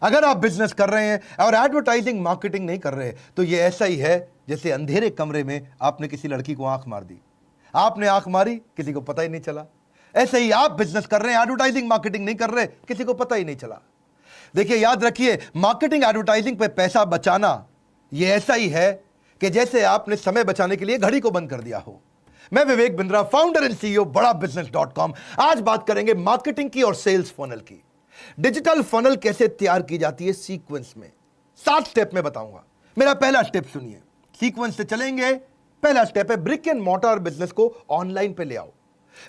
अगर आप बिजनेस कर रहे हैं और एडवर्टाइजिंग मार्केटिंग नहीं कर रहे तो ये ऐसा ही है जैसे अंधेरे कमरे में आपने किसी लड़की को आंख मार दी। आपने आंख मारी, किसी को पता ही नहीं चला। ऐसे ही आप बिजनेस कर रहे हैं, एडवर्टाइजिंग मार्केटिंग नहीं कर रहे, किसी को पता ही नहीं चला। देखिए, याद रखिए, मार्केटिंग एडवर्टाइजिंग पे पैसा बचाना ये ऐसा ही है कि जैसे आपने समय बचाने के लिए घड़ी को बंद कर दिया हो। मैं Vivek Bindra, founder and CEO बड़ाबिजनेस.com। आज बात करेंगे मार्केटिंग की और सेल्स फनल की। डिजिटल फनल कैसे तैयार की जाती है सीक्वेंस में, 7 स्टेप में बताऊंगा। मेरा पहला स्टेप सुनिए, सीक्वेंस से चलेंगे। पहला स्टेप है ब्रिक एंड मोर्टार बिजनेस को ऑनलाइन पे ले आओ।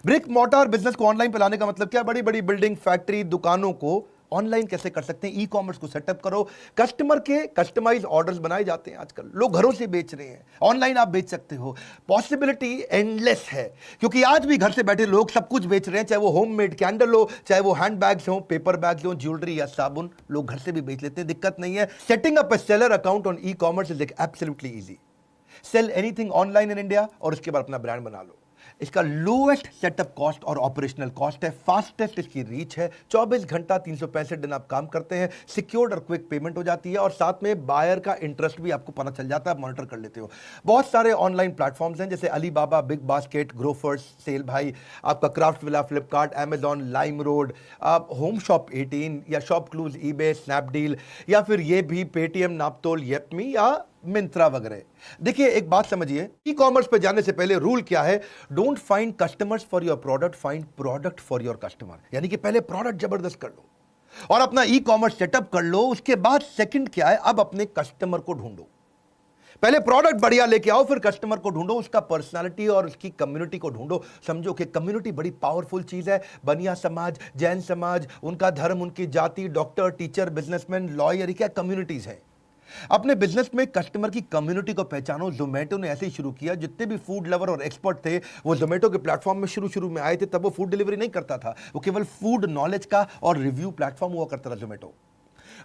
ब्रिक मोर्टार बिजनेस को ऑनलाइन पे लाने का मतलब क्या? बड़ी बड़ी बिल्डिंग, फैक्ट्री, दुकानों को ऑनलाइन कैसे कर सकते हैं? ई कॉमर्स को सेटअप करो। कस्टमर के कस्टमाइज ऑर्डर्स बनाए जाते हैं आजकल, लोग घरों से बेच रहे हैं, ऑनलाइन आप बेच सकते हो। पॉसिबिलिटी एंडलेस है, क्योंकि आज भी घर से बैठे लोग सब कुछ बेच रहे हैं, चाहे वो होममेड कैंडल हो, चाहे वो हैंड बैग्स हो, पेपर बैग्स हो, ज्वेलरी या साबुन, लोग घर से भी बेच लेते हैं, दिक्कत नहीं है। Setting up a seller account on e commerce is absolutely easy. Sell anything online in India और उसके बाद अपना ब्रांड बना लो। इसका लोएस्ट सेटअप कॉस्ट और ऑपरेशनल कॉस्ट है, फास्टेस्ट इसकी रीच है, 24 घंटा 365 दिन आप काम करते हैं, सिक्योर्ड और क्विक पेमेंट हो जाती है और साथ में बायर का इंटरेस्ट भी आपको पता चल जाता है, मॉनिटर कर लेते हो। बहुत सारे ऑनलाइन प्लेटफॉर्म्स हैं जैसे अलीबाबा, बिग बास्केट, ग्रोफर्स, सेल भाई, आपका Craftsvilla, Flipkart, Amazon, LimeRoad, आप होम शॉप 18 या शॉप क्लूज, ईबे, स्नैपडील या फिर ये भी पेटीएम, नापतोल, येपमी या मिंत्रा वगैरह। देखिए, एक बात समझिए, ई कॉमर्स पे जाने से पहले रूल क्या है? Don't find customers for your product, find product for your customer. यानी कि पहले प्रोडक्ट जबरदस्त कर लो और अपना ई कॉमर्स सेटअप कर लो। उसके बाद सेकंड क्या है? अब अपने कस्टमर को ढूंढो। पहले प्रोडक्ट बढ़िया लेके आओ, फिर कस्टमर को ढूंढो, उसका पर्सनालिटी और उसकी कम्युनिटी को ढूंढो। समझो कि कम्युनिटी बड़ी पावरफुल चीज है। बनिया समाज, जैन समाज, उनका धर्म, उनकी जाति, डॉक्टर, टीचर, बिजनेसमैन, लॉयर, क्या कम्युनिटीज है। अपने बिजनेस में कस्टमर की कम्युनिटी को पहचानो। जोमेटो ने ऐसे ही शुरू किया। जितने भी फूड लवर और एक्सपर्ट थे वो जोमेटो के प्लेटफॉर्म में शुरू में आए थे। तब वो फूड डिलीवरी नहीं करता था, वो केवल फूड नॉलेज का और रिव्यू प्लेटफॉर्म हुआ करता था जोमेटो।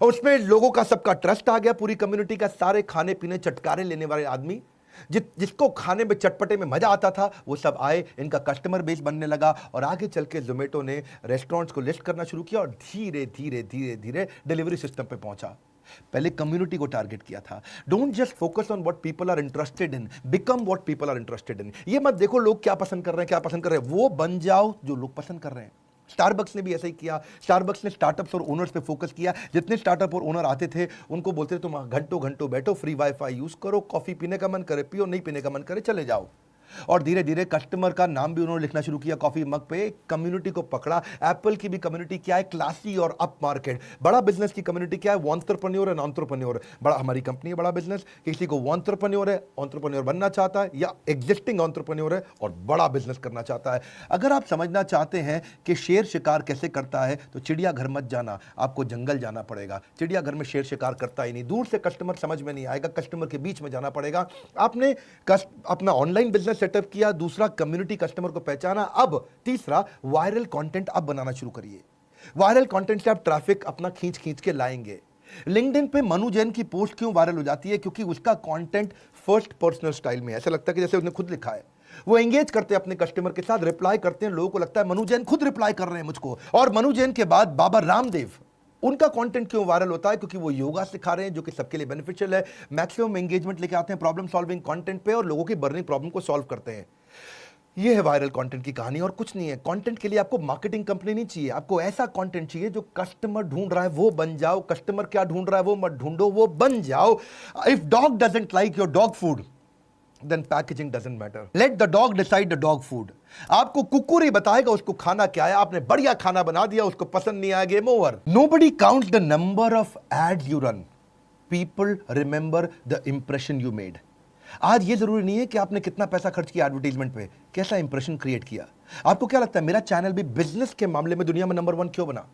और उसमें लोगों का सबका ट्रस्ट आ गया, पूरी कम्युनिटी का। सारे खाने पीने चटकारे लेने वाले आदमी, जिसको खाने में चटपटे में मजा आता था, वो सब आए, इनका कस्टमर बेस बनने लगा और आगे चल के जोमेटो ने रेस्टोरेंट्स को लिस्ट करना शुरू किया और धीरे धीरे धीरे धीरे डिलीवरी सिस्टम पे पहुंचा। पहले कम्युनिटी को टारगेट किया था। Don't just focus on what people are interested in, become what people are interested in. ये मत देखो लोग क्या पसंद कर रहे हैं, क्या पसंद कर रहे हैं, वो बन जाओ जो लोग पसंद कर रहे हैं। स्टारबक्स ने भी ऐसा ही किया। स्टारबक्स ने स्टार्टअप्स और ओनर्स पे फोकस किया। जितने स्टार्टअप और ओनर आते थे उनको बोलते थे तुम घंटों घंटों बैठो, फ्री वाईफाई यूज करो, कॉफी पीने का मन करे पियो, नहीं पीने का मन करे चले जाओ। और धीरे धीरे कस्टमर का नाम भी उन्होंने लिखना शुरू किया कॉफी मग पे। कम्युनिटी को पकड़ा। एप्पल की भी कम्युनिटी क्या है? क्लासी और अप मार्केट। बड़ा बिजनेस की कम्युनिटी क्या है? वॉन्टरप्रेन्योर एंड एंटरप्रेन्योर। बड़ा, हमारी कंपनी है बड़ा बिजनेस। किसी को वॉन्टरप्रेन्योर है, एंटरप्रेन्योर बनना चाहता है, या एग्जिस्टिंग एंटरप्रेन्योर है और बड़ा बिजनेस करना चाहता है। अगर आप समझना चाहते हैं कि शेर शिकार कैसे करता है तो चिड़ियाघर मत जाना, आपको जंगल जाना पड़ेगा। चिड़ियाघर में शेर शिकार करता ही नहीं, दूर से कस्टमर समझ में नहीं आएगा, कस्टमर के बीच में जाना पड़ेगा। आपने अपना ऑनलाइन बिजनेस सेटअप किया, दूसरा कम्युनिटी कस्टमर को पहचाना, अब तीसरा वायरल कंटेंट अब बनाना शुरू करिए। वायरल कंटेंट से आप ट्रैफिक अपना खींच खींच के लाएंगे। लिंक्डइन पे मनु जैन की पोस्ट क्यों वायरल हो जाती है? क्योंकि उसका कंटेंट फर्स्ट पर्सनल स्टाइल में, ऐसा लगता है कि जैसे उसने खुद लिखा है। वो एंगेज करते हैं अपने कस्टमर के साथ, रिप्लाई करते हैं, लोगों को लगता है मनु जैन खुद रिप्लाई कर रहे हैं मुझको। और मनु जैन के बाद बाबा रामदेव, उनका कंटेंट क्यों वायरल होता है? क्योंकि वो योगा सिखा रहे हैं जो कि सबके लिए बेनिफिशियल है। मैक्सिमम एंगेजमेंट लेके आते हैं प्रॉब्लम सॉल्विंग कंटेंट पे और लोगों की बर्निंग प्रॉब्लम को सॉल्व करते हैं। ये है वायरल कंटेंट की कहानी और कुछ नहीं है। कंटेंट के लिए आपको मार्केटिंग कंपनी नहीं चाहिए, आपको ऐसा कंटेंट चाहिए जो कस्टमर ढूंढ रहा है वो बन जाओ। कस्टमर क्या ढूंढ रहा है वो मत ढूंढो, वो बन जाओ। If dog doesn't like your dog food then packaging doesn't matter. Let the dog decide the dog food. आपको कुकुर ही बताएगा उसको खाना क्या है। आपने बढ़िया खाना बना दिया, उसको पसंद नहीं आया, game over. Nobody counts the number of ads you run. People remember the impression you made. आज ये जरूरी नहीं है कि आपने कितना पैसा खर्च किया एडवर्टाइजमेंट पे, कैसा इंप्रेशन क्रिएट किया। आपको क्या लगता है मेरा चैनल भी बिजनेस के मामले में दुनिया में नंबर 1 क्यों बना?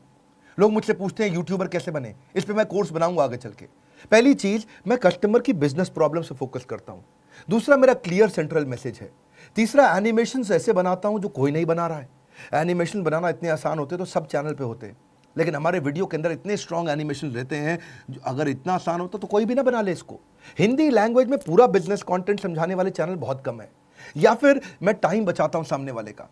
लोग मुझसे पूछते हैं यूट्यूबर कैसे बने, इस पे मैं कोर्स बनाऊंगा आगे चल के। पहली चीज, मैं कस्टमर की बिजनेस प्रॉब्लम से फोकस करता हूं। दूसरा, मेरा क्लियर सेंट्रल मैसेज है। तीसरा, एनिमेशन ऐसे बनाता हूं जो कोई नहीं बना रहा है। एनिमेशन बनाना इतने आसान होते तो सब चैनल पे होते, लेकिन हमारे वीडियो के अंदर इतने स्ट्रॉन्ग एनिमेशन रहते हैं, अगर इतना आसान होता तो कोई भी ना बना ले इसको। हिंदी लैंग्वेज में पूरा बिजनेस कंटेंट समझाने वाले चैनल बहुत कम है, या फिर मैं टाइम बचाता हूं सामने वाले का।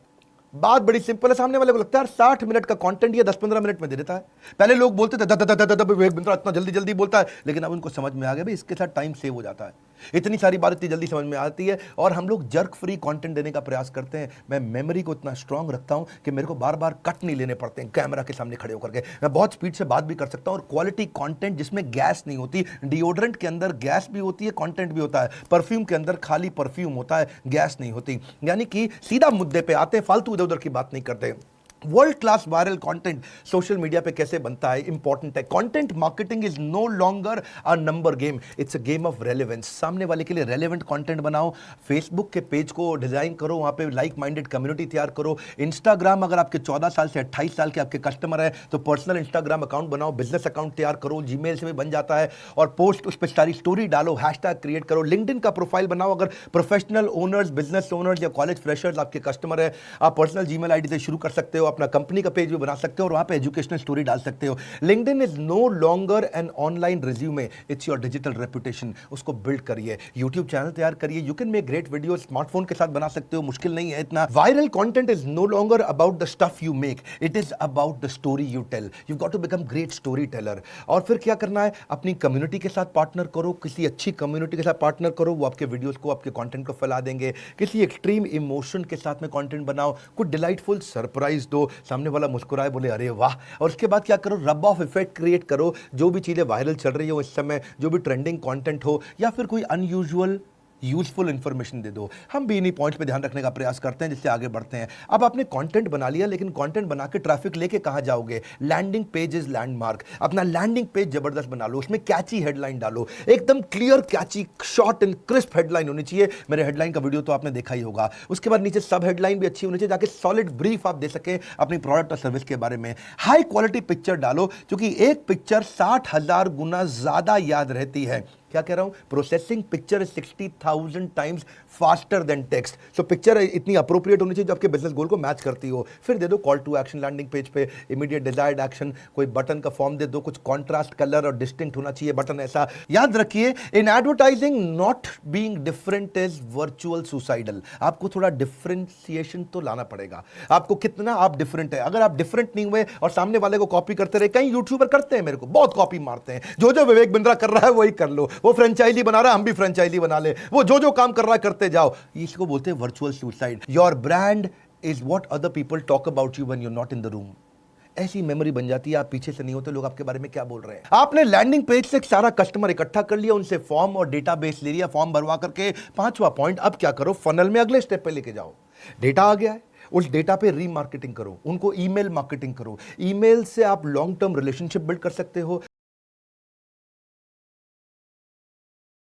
बात बड़ी सिंपल है, सामने वाले को लगता है 60 मिनट का कंटेंट ये 10-15 मिनट में दे देता है। पहले लोग बोलते थे विवेक बिंद्रा इतना जल्दी जल्दी बोलता है, लेकिन अब उनको समझ में आ गया भाई इसके साथ टाइम सेव हो जाता है, इतनी सारी बात इतनी जल्दी समझ में आती है, और हम लोग जर्क फ्री कंटेंट देने का प्रयास करते हैं। मैं मेमोरी को इतना स्ट्रांग रखता हूं कि मेरे को बार बार कट नहीं लेने पड़ते हैं कैमरा के सामने खड़े होकर के, मैं बहुत स्पीड से बात भी कर सकता हूं, और क्वालिटी कंटेंट जिसमें गैस नहीं होती। डिओड्रेंट के अंदर गैस भी होती है, कंटेंट भी होता है, परफ्यूम के अंदर खाली परफ्यूम होता है, गैस नहीं होती। यानी कि सीधा मुद्दे पे आते हैं, फालतू इधर उधर की बात नहीं करते। World class viral content social media पे कैसे बनता है, इंपॉर्टेंट है। Content marketing is no longer a number game, it's a game of relevance. सामने वाले के लिए रेलेवेंट कंटेंट बनाओ, फेसबुक के पेज को डिजाइन करो, वहां पे लाइक माइंडेड कम्युनिटी तैयार करो। इंस्टाग्राम, अगर आपके 14 साल से 28 साल के आपके कस्टमर है तो पर्सनल इंस्टाग्राम अकाउंट बनाओ, बिजनेस अकाउंट तैयार करो, जीमेल से भी बन जाता है, और पोस्ट उस पर सारी स्टोरी डालो, हैशटैग क्रिएट करो। लिंक्डइन का प्रोफाइल बनाओ, अगर प्रोफेशनल ओनर्स, बिजनेस ओनर्स या कॉलेज फ्रेशर्स आपके कस्टमर है, आप पर्सनल जीमेल आईडी से शुरू कर सकते हो, अपना कंपनी का पेज भी बना सकते हो और वहां पे एजुकेशनल स्टोरी डाल सकते हो। LinkedIn is no longer an online resume, it's your digital reputation. उसको बिल्ड करिए, यूट्यूब चैनल तैयार करिए, you can make great video, smartphone के साथ बना सकते हो, मुश्किल नहीं है इतना। Viral content is no longer about the stuff you make, it is about the story you tell. You got to become great story teller. और फिर क्या करना है, अपनी कम्युनिटी के साथ पार्टनर करो, किसी अच्छी कम्युनिटी के साथ पार्टनर करो, वो आपके वीडियोस को, आपके कंटेंट को फैला देंगे। किसी एक्सट्रीम इमोशन के साथ में कंटेंट बनाओ, कुछ डिलाइटफुल सरप्राइज दो, सामने वाला मुस्कुराए, बोले अरे वाह। और उसके बाद क्या करो, रब ऑफ इफेक्ट क्रिएट करो। जो भी चीजें वायरल चल रही हो इस समय, जो भी ट्रेंडिंग कंटेंट हो, या फिर कोई अनयूजुअल यूजफुल इंफॉर्मेशन दे दो। हम भी इन्हीं पॉइंट्स पे ध्यान रखने का प्रयास करते हैं, जिससे आगे बढ़ते हैं। अब आपने कंटेंट बना लिया, लेकिन कंटेंट बना के ट्रैफिक लेके कहां जाओगे? Landing page is landmark. अपना लैंडिंग पेज जबरदस्त बना लो, उसमें कैची हेडलाइन डालो, एकदम clear, catchy, short and crisp headline होनी चाहिए। मेरे हेडलाइन का वीडियो तो आपने देखा ही होगा। उसके बाद नीचे सब हेडलाइन भी अच्छी होनी चाहिए, ताकि सॉलिड ब्रीफ आप दे सके अपनी प्रोडक्ट और सर्विस के बारे में। हाई क्वालिटी पिक्चर डालो, क्योंकि एक पिक्चर 60,000 गुना ज्यादा याद रहती है। क्या कह रहा हूं? Processing picture is 60,000 times faster than text. So picture इतनी अप्रोप्रिएट होनी चाहिए जो आपके बिजनेस गोल को मैच करती हो। फिर दे दो call to action landing page पे, इमीडिएट डिजायर्ड एक्शन, कोई बटन का फॉर्म दे दो, कुछ कॉन्ट्रास्ट कलर और डिस्टिंक्ट होना चाहिए बटन ऐसा। याद रखिए, in advertising not being different is virtual suicidal. आपको थोड़ा डिफरेंशिएशन तो लाना पड़ेगा। आपको कितना आप डिफरेंट है, अगर आप डिफरेंट नहीं हुए और सामने वाले को कॉपी करते रहे, कई यूट्यूबर करते हैं, मेरे को बहुत कॉपी मारते हैं। जो विवेक बिंद्रा कर रहा है वही कर लो, वो फ्रेंचाइजी बना रहा है हम भी फ्रेंचाइजी बना ले, वो जो काम कर रहा है करते जाओ। इसको बोलते हैं virtual suicide. Your brand is what other people talk about you when you are not in the room. ऐसी मेमोरी बन जाती है, आप पीछे से नहीं होते, लोग आपके बारे में क्या बोल रहे हैं। आपने लैंडिंग पेज से सारा कस्टमर इकट्ठा कर लिया, उनसे फॉर्म और डेटाबेस ले लिया, फॉर्म भरवा करके। 5वां पॉइंट, अब क्या करो, फनल में अगले स्टेप पे लेके जाओ। डेटा आ गया है, उस डेटा पे रीमार्केटिंग करो, उनको ईमेल मार्केटिंग करो। ईमेल से आप लॉन्ग टर्म रिलेशनशिप बिल्ड कर सकते हो।